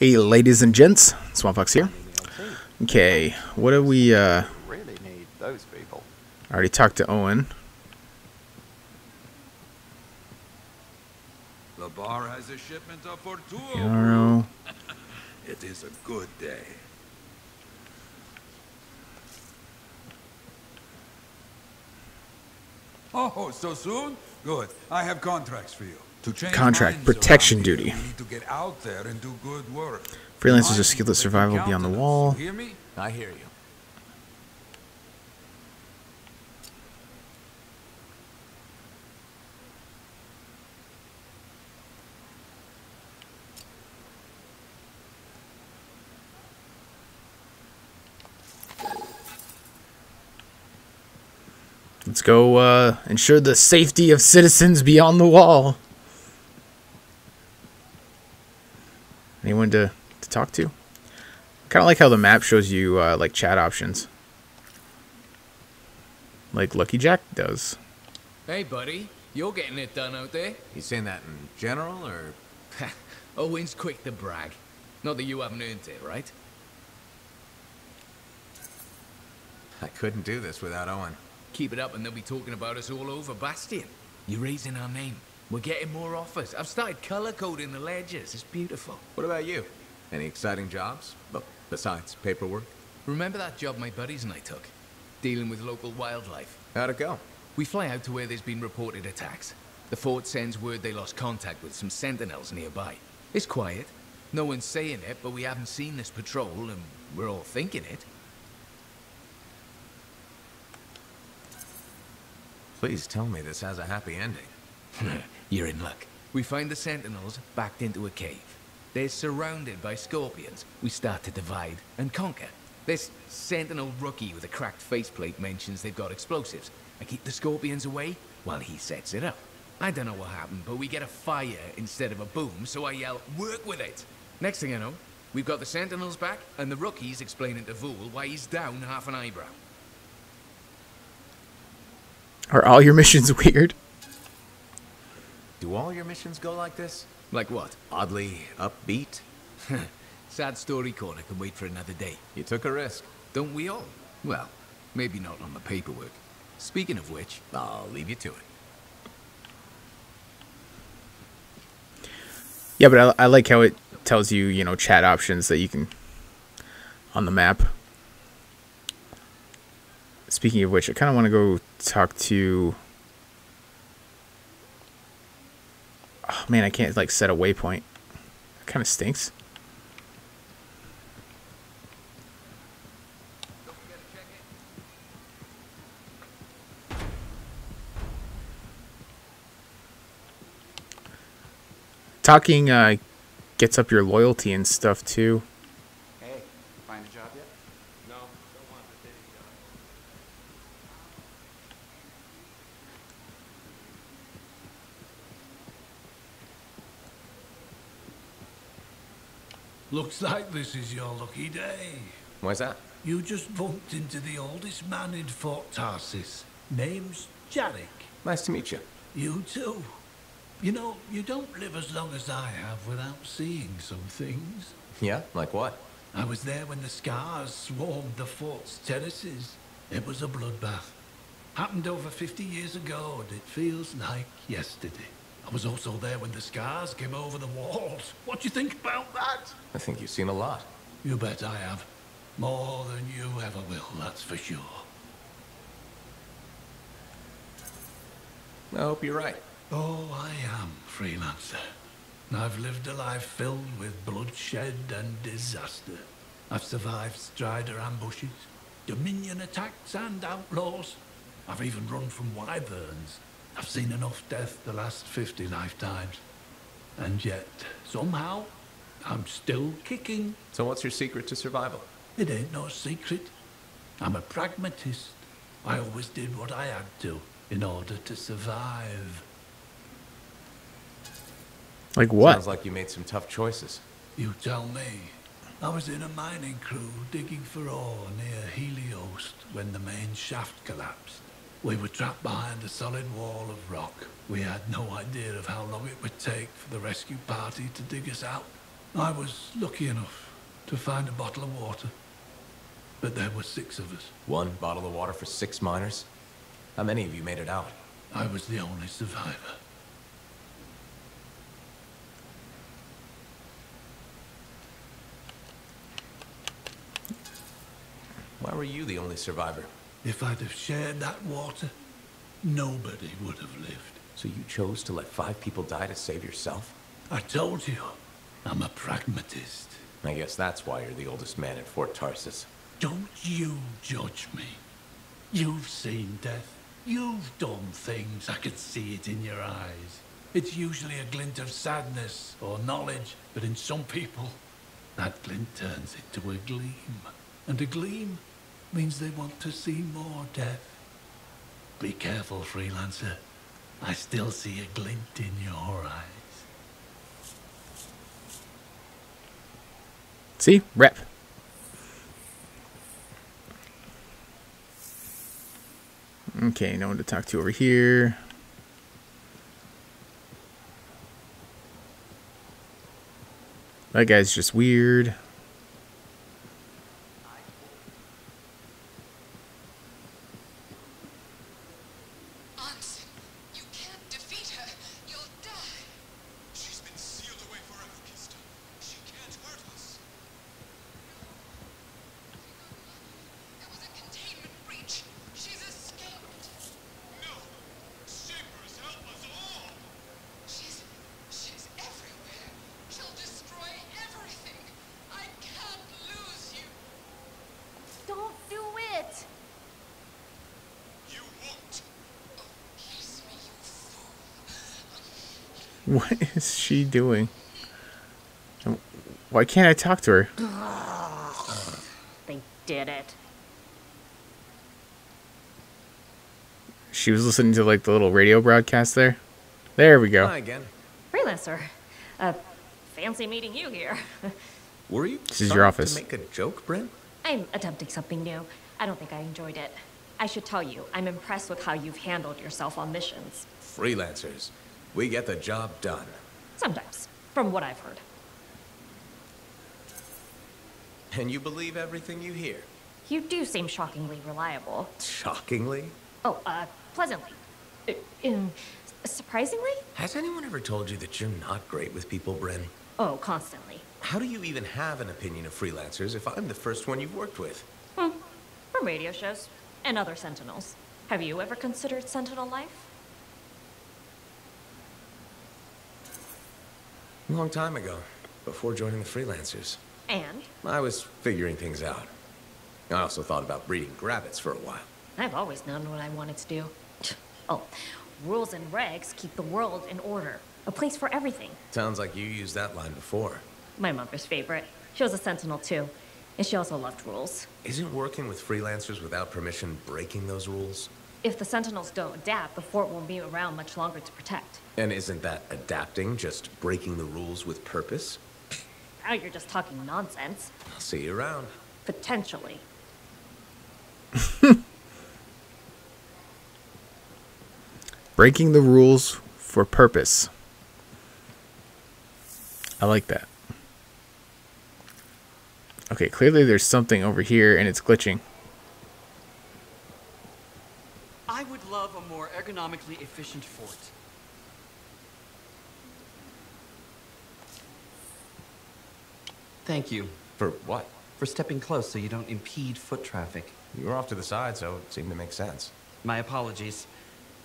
Hey, ladies and gents, Swampfox here. Okay, what do we, Really need those people. I already talked to Owen. The bar has a shipment of for two. Yarrow. It is a good day. Oh, so soon? Good. I have contracts for you. To change Contract, minds protection around here, duty. You need to get out there and do good work. Freelancers Mind of skilled with survival your beyond the countenance, wall. you hear me? I hear you. Let's go ensure the safety of citizens beyond the wall. Anyone to talk to? Kind of like how the map shows you like chat options, like Lucky Jack does. Hey, buddy, you're getting it done out there. You saying that in general, or? Owen's quick to brag. Not that you haven't earned it, right? I couldn't do this without Owen. Keep it up and they'll be talking about us all over Bastion. You're raising our name. We're getting more offers. I've started color coding the ledgers. It's beautiful. What about you? Any exciting jobs? Well, besides paperwork? Remember that job my buddies and I took? Dealing with local wildlife. How'd it go? We fly out to where there's been reported attacks. The fort sends word they lost contact with some sentinels nearby. It's quiet. No one's saying it, but we haven't seen this patrol, and we're all thinking it. Please tell me this has a happy ending. You're in luck. We find the sentinels backed into a cave. They're surrounded by scorpions. We start to divide and conquer. This sentinel rookie with a cracked faceplate mentions they've got explosives. I keep the scorpions away while he sets it up. I don't know what happened, but we get a fire instead of a boom, so I yell, "Work with it!" Next thing I know, we've got the sentinels back, and the rookie's explaining to Vool why he's down half an eyebrow. Are all your missions weird? Do all your missions go like this? Like what? Oddly upbeat? Sad story corner can wait for another day. You took a risk. Don't we all? Well, maybe not on the paperwork. Speaking of which, I'll leave you to it. Yeah, but I like how it tells you, you know, chat options that you can on the map. Speaking of which, I kind of want to go talk to... Oh, man, I can't, like, set a waypoint. That kind of stinks. Talking gets up your loyalty and stuff, too. Hey, find a job yet? No, don't want the dating job. Looks like this is your lucky day. Why's that? You just bumped into the oldest man in Fort Tarsis. Name's Jarek. Nice to meet you. You too. You know, you don't live as long as I have without seeing some things. Yeah? Like what? I was there when the scars swarmed the fort's terraces. It was a bloodbath. Happened over 50 years ago, and it feels like yesterday. I was also there when the scars came over the walls. What do you think about that? I think you've seen a lot. You bet I have. More than you ever will, that's for sure. I hope you're right. Oh, I am, Freelancer. I've lived a life filled with bloodshed and disaster. I've survived Strider ambushes, Dominion attacks and outlaws. I've even run from wyverns. I've seen enough death to last 50 lifetimes. And yet, somehow, I'm still kicking. So what's your secret to survival? It ain't no secret. I'm a pragmatist. I always did what I had to in order to survive. Like what? Sounds like you made some tough choices. You tell me. I was in a mining crew digging for ore near Heliost when the main shaft collapsed. We were trapped behind a solid wall of rock. We had no idea of how long it would take for the rescue party to dig us out. I was lucky enough to find a bottle of water, but there were 6 of us. 1 bottle of water for 6 miners? How many of you made it out? I was the only survivor. Why were you the only survivor? If I'd have shared that water, nobody would have lived. So you chose to let 5 people die to save yourself? I told you, I'm a pragmatist. I guess that's why you're the oldest man in Fort Tarsus. Don't you judge me. You've seen death. You've done things. I could see it in your eyes. It's usually a glint of sadness or knowledge, but in some people, that glint turns into a gleam. And a gleam means they want to see more death. Be careful, Freelancer. I still see a glint in your eyes. See? Rep. Okay, no one to talk to over here. That guy's just weird. You can't defeat her. You'll die. She's been sealed away forever, Kista. She can't hurt us. There was a containment breach. She's escaped. No. Shapers, help us all. She's everywhere. She'll destroy everything. I can't lose you. Don't do it! You won't. Oh, kiss me, you fool. What is she doing? Why can't I talk to her? They did it. She was listening to like the little radio broadcast there. There we go. Hi again. Freelancer. Fancy meeting you here. Were you This is trying your office. to make a joke, Brent? I'm attempting something new. I don't think I enjoyed it. I should tell you, I'm impressed with how you've handled yourself on missions. Freelancers. We get the job done. Sometimes, from what I've heard. And you believe everything you hear? You do seem shockingly reliable. Shockingly? Oh, pleasantly. Surprisingly? Has anyone ever told you that you're not great with people, Bryn? Oh, constantly. How do you even have an opinion of freelancers if I'm the first one you've worked with? From radio shows and other Sentinels. Have you ever considered Sentinel life? A long time ago, before joining the freelancers. And I was figuring things out. I also thought about breeding grabbits for a while. I've always known what I wanted to do. Oh, rules and regs keep the world in order. A place for everything. Sounds like you used that line before. My mother's favorite. She was a Sentinel too. And she also loved rules. Isn't working with freelancers without permission breaking those rules? If the Sentinels don't adapt, the fort won't be around much longer to protect. And isn't that adapting just breaking the rules with purpose? Now you're just talking nonsense. I'll see you around. Potentially. Breaking the rules for purpose. I like that. Okay, clearly there's something over here and it's glitching. I would love a more ergonomically efficient fort. Thank you. For what? For stepping close so you don't impede foot traffic. You were off to the side, so it seemed to make sense. My apologies.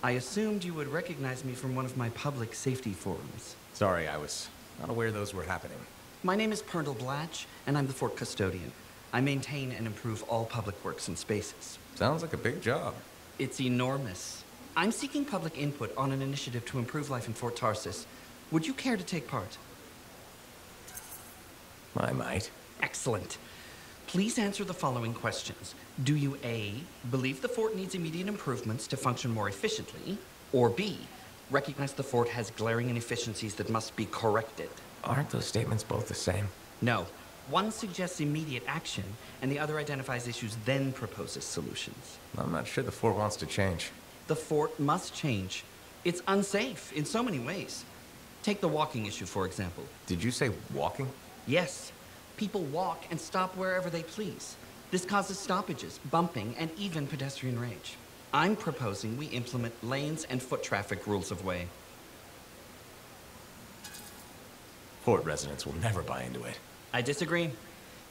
I assumed you would recognize me from one of my public safety forums. Sorry, I was not aware those were happening. My name is Perndle Blatch, and I'm the fort custodian. I maintain and improve all public works and spaces. Sounds like a big job. It's enormous. I'm seeking public input on an initiative to improve life in Fort Tarsus. Would you care to take part? I might. Excellent. Please answer the following questions. Do you A, believe the fort needs immediate improvements to function more efficiently? Or B, recognize the fort has glaring inefficiencies that must be corrected? Aren't those statements both the same? No. One suggests immediate action, and the other identifies issues, then proposes solutions. I'm not sure the fort wants to change. The fort must change. It's unsafe in so many ways. Take the walking issue, for example. Did you say walking? Yes, people walk and stop wherever they please. This causes stoppages, bumping, and even pedestrian rage. I'm proposing we implement lanes and foot traffic rules of way. Fort residents will never buy into it. I disagree.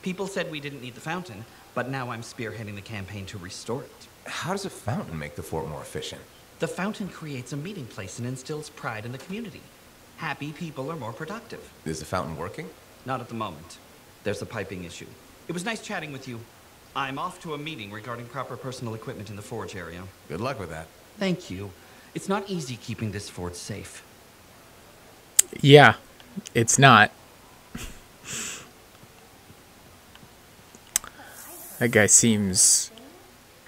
People said we didn't need the fountain, but now I'm spearheading the campaign to restore it. How does a fountain make the fort more efficient? The fountain creates a meeting place and instills pride in the community. Happy people are more productive. Is the fountain working? Not at the moment. There's a piping issue. It was nice chatting with you. I'm off to a meeting regarding proper personal equipment in the forge area. Good luck with that. Thank you. It's not easy keeping this forge safe. Yeah, it's not. That guy seems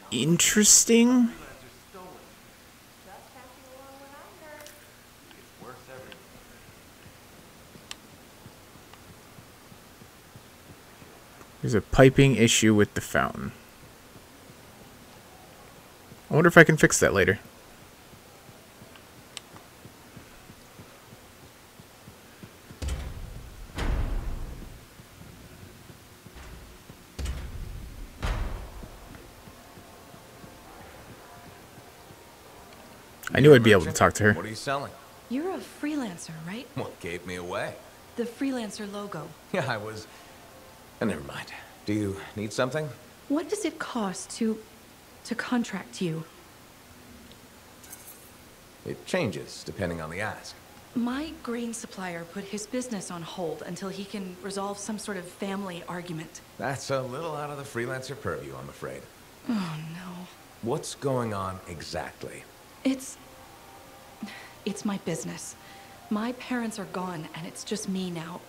interesting. There's a piping issue with the fountain. I wonder if I can fix that later. I knew I'd be able to talk to her. What are you selling? You're a freelancer, right? What gave me away? The freelancer logo. Yeah, I was... never mind. Do you need something? What does it cost to contract you? It changes depending on the ask. My grain supplier put his business on hold until he can resolve some sort of family argument. That's a little out of the freelancer purview, I'm afraid. Oh, no. What's going on exactly? It's my business. My parents are gone, and it's just me now.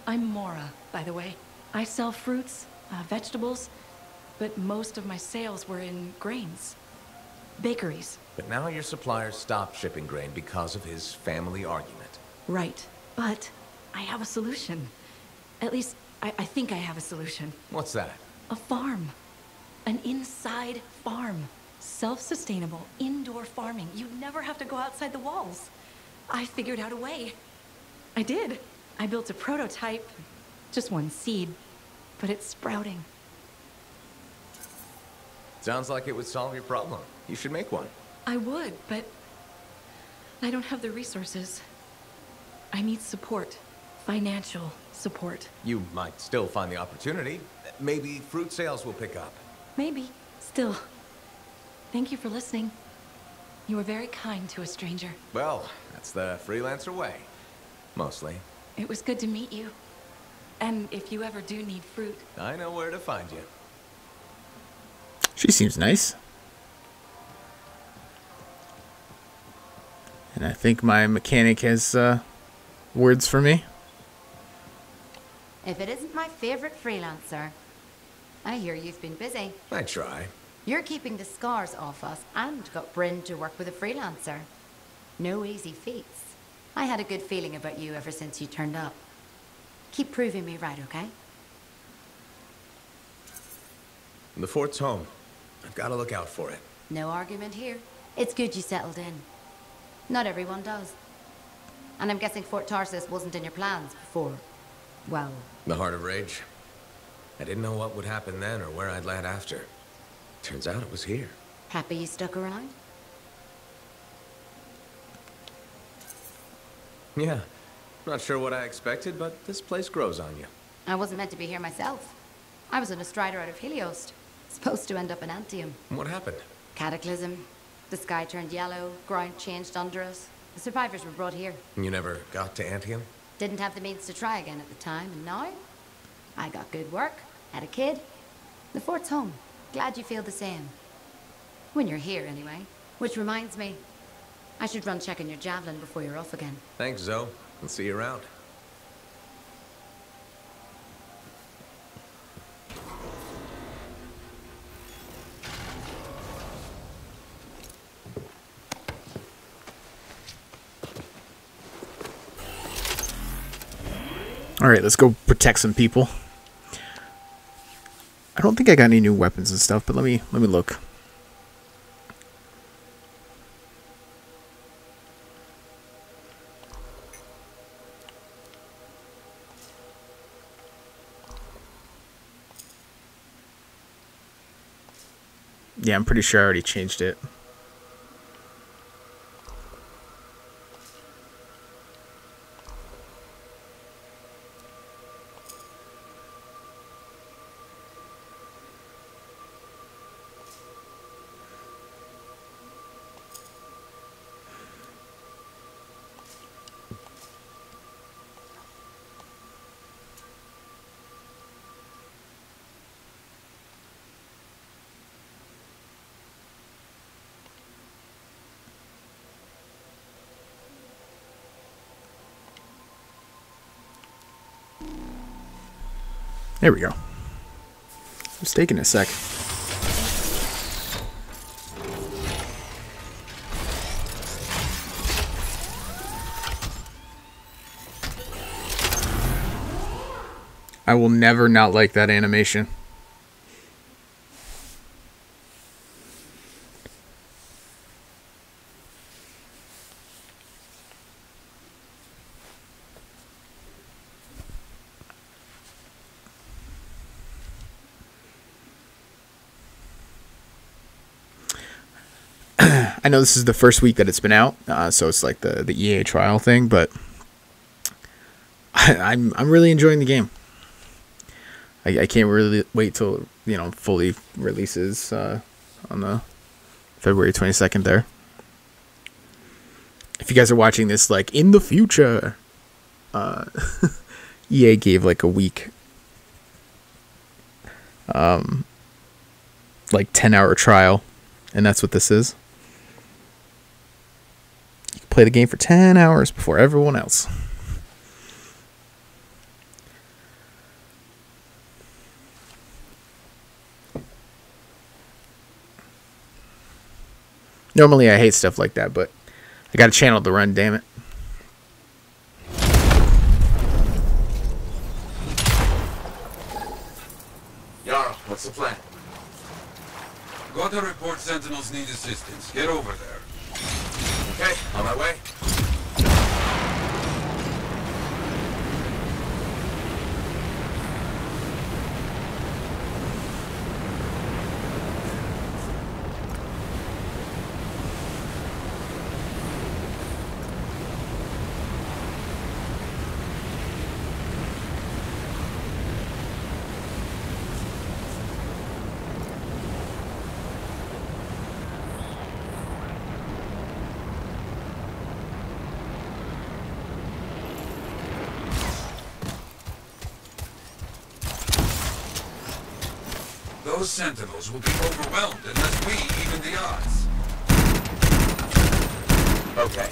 I'm Mora, by the way. I sell fruits, vegetables, but most of my sales were in grains. Bakeries. But now your supplier stopped shipping grain because of his family argument. Right. But I have a solution. At least, I think I have a solution. What's that? A farm. An inside farm. Self-sustainable, indoor farming. You never have to go outside the walls. I figured out a way. I did. I built a prototype. Just one seed. But it's sprouting. Sounds like it would solve your problem. You should make one. I would, but I don't have the resources. I need support. Financial support. You might still find the opportunity. Maybe fruit sales will pick up. Maybe. Still. Thank you for listening. You were very kind to a stranger. Well, that's the freelancer way. Mostly. It was good to meet you. And if you ever do need fruit... I know where to find you. She seems nice. And I think my mechanic has words for me. If it isn't my favorite freelancer. I hear you've been busy. I try. You're keeping the scars off us and got Bryn to work with a freelancer. No easy feats. I had a good feeling about you ever since you turned up. Keep proving me right, okay? The fort's home. I've got to look out for it. No argument here. It's good you settled in. Not everyone does. And I'm guessing Fort Tarsus wasn't in your plans before, well... The Heart of Rage. I didn't know what would happen then or where I'd land after. Turns out it was here. Happy you stuck around? Yeah. Not sure what I expected, but this place grows on you. I wasn't meant to be here myself. I was on a strider out of Helios. Supposed to end up in Anthem. What happened? Cataclysm. The sky turned yellow, ground changed under us. The survivors were brought here. You never got to Anthem? Didn't have the means to try again at the time, and now? I got good work, had a kid. The fort's home. Glad you feel the same. When you're here, anyway. Which reminds me, I should run check on your Javelin before you're off again. Thanks, Zoe. I'll see you around. Alright, let's go protect some people. I don't think I got any new weapons and stuff, but let me look. Yeah, I'm pretty sure I already changed it. There we go. It's taking a sec. I will never not like that animation. I know this is the first week that it's been out, so it's like the EA trial thing, but I'm really enjoying the game. I can't really wait till, you know, fully releases on the February 22nd there. If you guys are watching this like in the future, EA gave like a week like 10-hour trial, and that's what this is. You can play the game for 10 hours before everyone else. Normally I hate stuff like that, but I got a channel to run, damn it. Yara, what's the plan? Got a report Sentinels need assistance. Get over there. Okay, on my way. Those Sentinels will be overwhelmed unless we even the odds. Okay.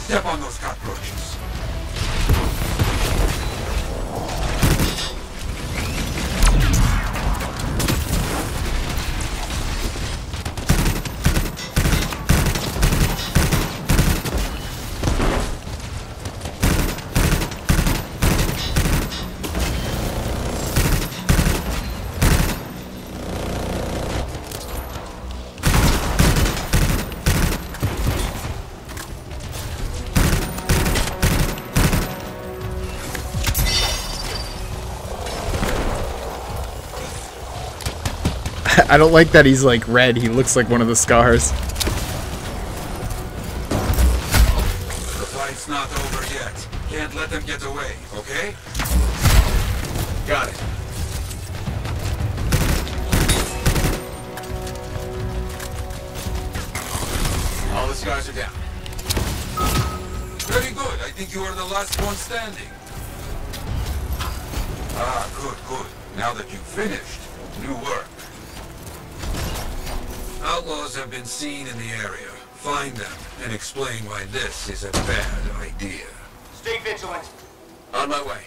Step on those cockroaches. I don't like that he's like red. He looks like one of the scars. The fight's not over yet. Can't let them get away, okay? Got it. All the scars are down. Very good. I think you are the last one standing. Ah, good, good. Now that you've finished, new work. Outlaws have been seen in the area. Find them and explain why this is a bad idea. Stay vigilant. On my way.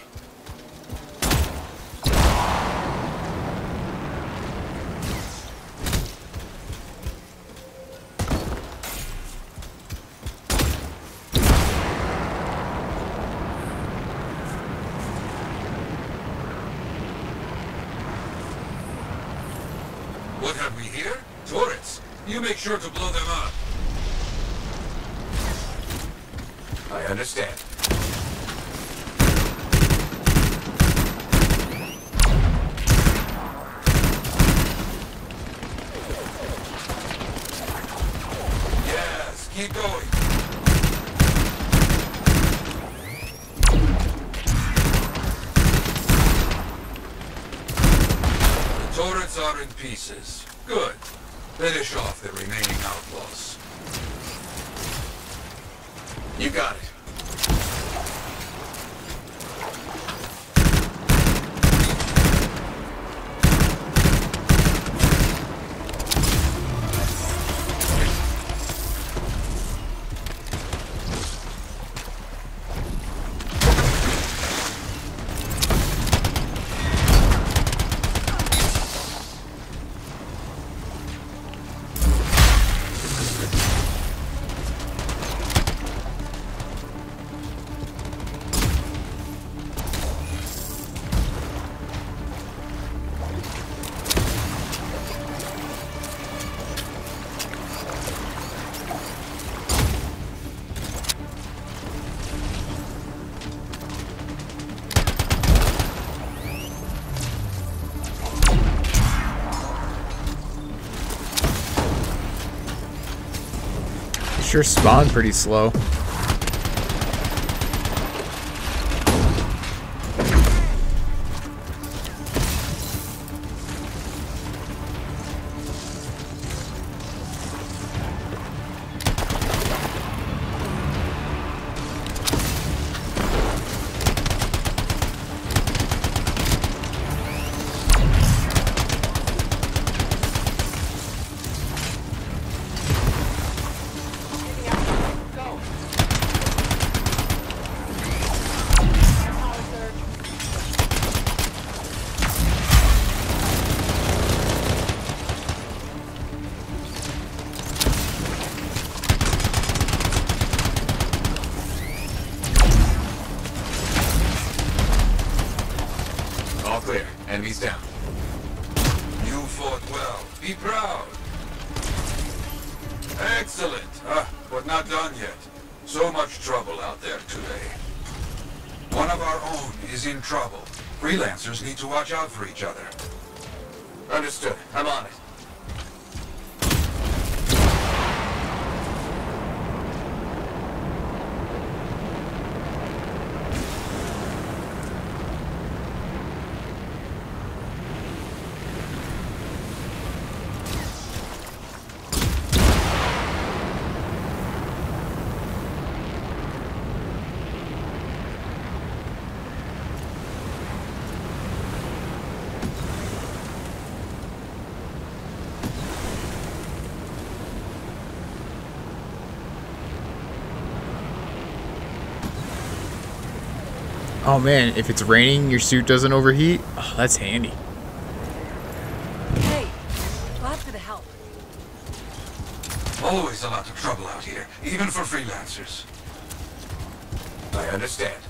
What have we here? Turrets. You make sure to blow them up. I understand. Yes, keep going. The turrets are in pieces. Good. Finish off the remaining outlaws. You got it. Sure spawn pretty slow. Clear. Enemies down. You fought well. Be proud. Excellent. But not done yet. So much trouble out there today. One of our own is in trouble. Freelancers need to watch out for each other. Understood. I'm on it. Oh man, if it's raining, your suit doesn't overheat. Oh, that's handy. Hey, glad for the help. Always a lot of trouble out here, even for freelancers. I understand.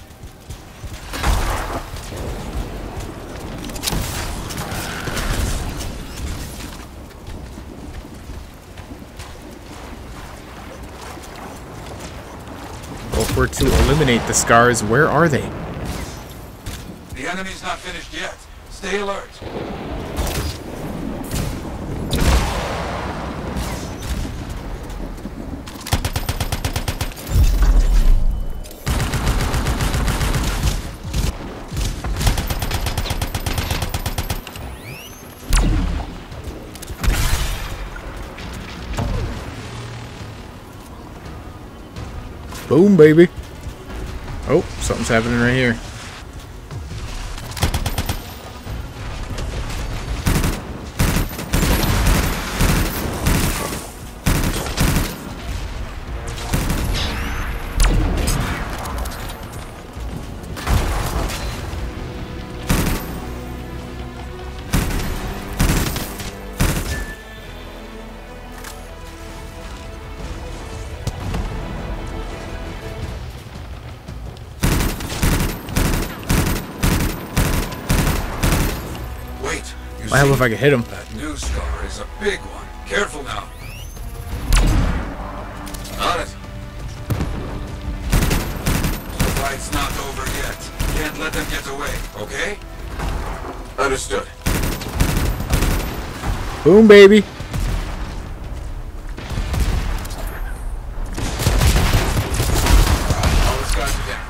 Well, if we're to eliminate the scars, where are they? The enemy's not finished yet. Stay alert. Boom, baby. Oh, something's happening right here. I hope if I can hit him. That new scar is a big one. Careful now. Got it. The fight's not over yet. Can't let them get away, okay? Understood. Boom, baby. All the guys are down.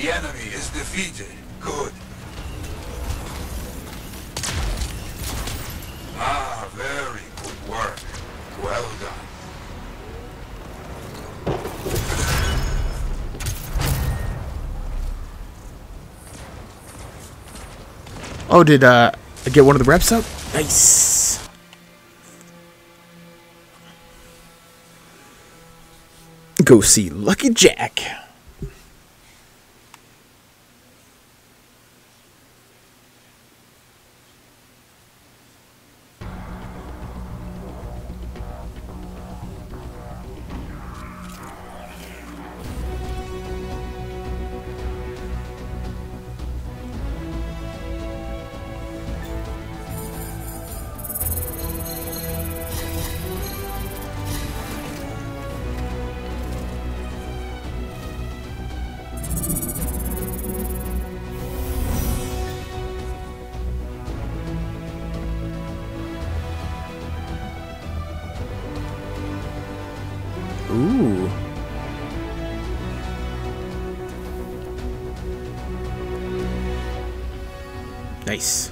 The enemy is defeated. Good. Ah, very good work. Well done. Oh, did I get one of the reps up? Nice. Go see Lucky Jack. Ooh. Nice.